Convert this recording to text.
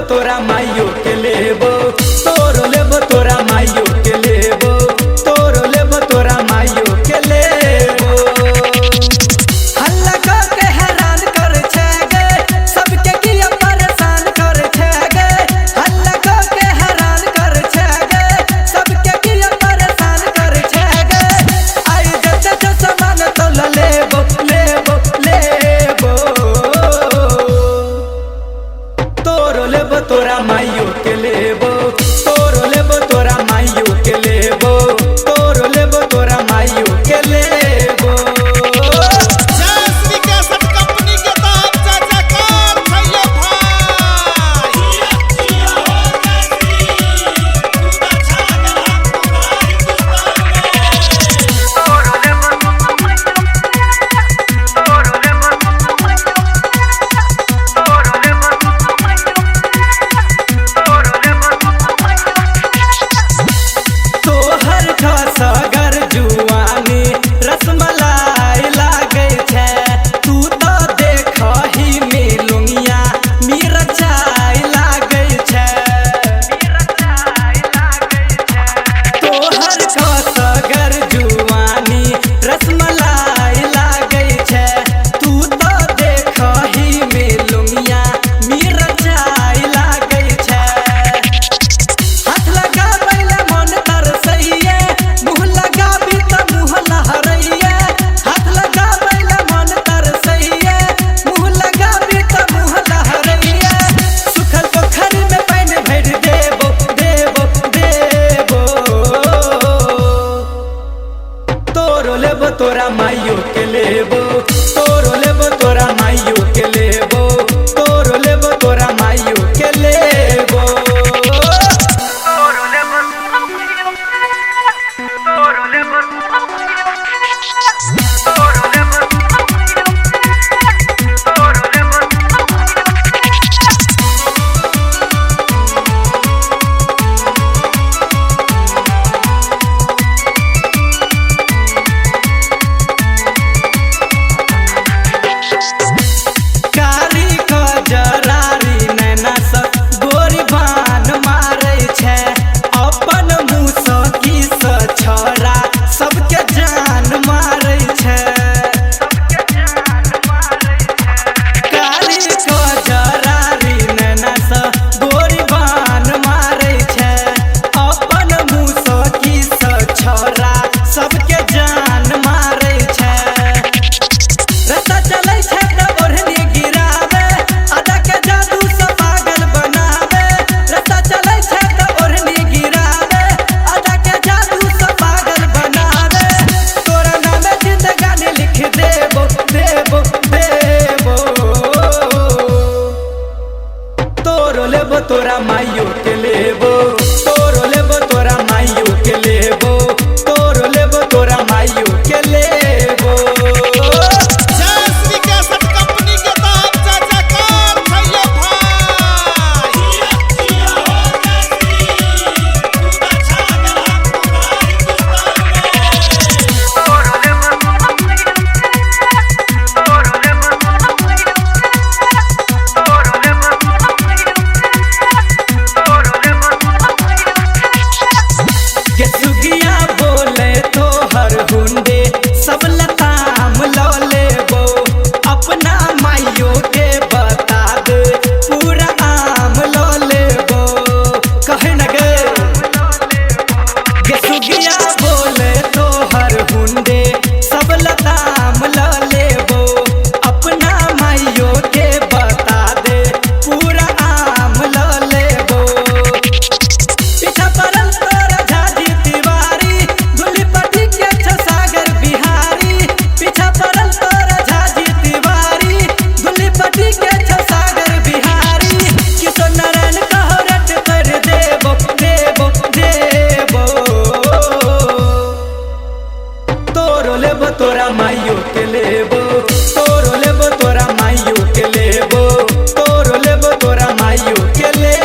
तोरा माइयो के लेबो, तोरो लेबो तोरा माइयो के लेबो, तोरो लेबो तोरा माइयो के लेबो। हल्ला के हैरान कर छे गे, सबके किया परेशान कर छे गे। हल्ला के हैरान कर छे गे, सबके किया परेशान कर छे गे। आई जते जो सामान तो लेबो लेबो लेबो, तोरो लेबो तोरा माइयो के लेबो, तोरो लेबो तोरा माइयो के लेबो, तोरो लेबो तोरा माइयो के लेबो। जयश्री कैसेट कंपनी के तहत चाचा काम छैले भाई। तोहर खसगर जुआनी रसमलाई लागे छे, तू तो देखही मिलुंगिया मिरचाई लागे छे। तोहर खसगर जुआनी रसमलाई लागे छे, तू तो देखही मिलुंगिया मिरचाई लागे छे। हाथ लगाबैले मन तरसैये, मुँह लगाबी त मुँह लहरैये। हाथ लगाबैले मन तरसैये, मुँह लगाबी त मुँह लहरैये। सुखल पोखरी में पानि भरि देबो देबो देबो, तोरो लेबो तोरा माइयो के लेबो, तोरो लेबो तोरा माइयो के लेबो, तोरो लेबो तोरा माइयो के लेबो। कारी खजरारी नैना सँ गोरी बान मारै छे, अपन मुसकी सँ छौरा सबके जान मारै छे। कारी खजरारी नैना सँ गोरी बान मारै छे, अपन मुसकी सँ छौरा सबके जान मारै छे। रस्ता चलै छै त ओढ़नी गिरावे, आधा के जादू सँ पागल बनावे। रस्ता चलै छै त ओढ़नी गिरावे, आधा के जादू सँ पागल बनावे। तोरा नामे जिंदगानी लिख देबो देबो देबो, तोरो लेबो तोरा माइयो के लेबो, तोरो लेबो तोरा माइयो के लेबो, तोरो लेबो तोरा माइयो के लेबो। जयश्री कैसेट कंपनी के तहत चाचा काम छैले भाई। के सुगिया बोले तोहर हुंडे सब लताम लो लेबो, अपना माइयो के बता दे पूरा आम लो लेबो। कहे न गे के सुगिया बोले तोहर हुंडे सब लताम लो लेबो, अपना माइयो के बता दे पूरा आम लो लेबो। पीछा पड़ल तोरा झाजी तिवारी, धुलीपट्टी के छ सागर बिहारी। पीछा पड़ल तोरा झाजी तिवारी, धुलीपट्टी के छ सागर बिहारी। किशोर नारायण कहो रट कर देबो देबो देबो, तोरो लेबो तोरा माइयो के लेबो, तोरो लेबो तोरा माइयो के लेबो, तोरो लेबो तोरा माइयो के लेबो।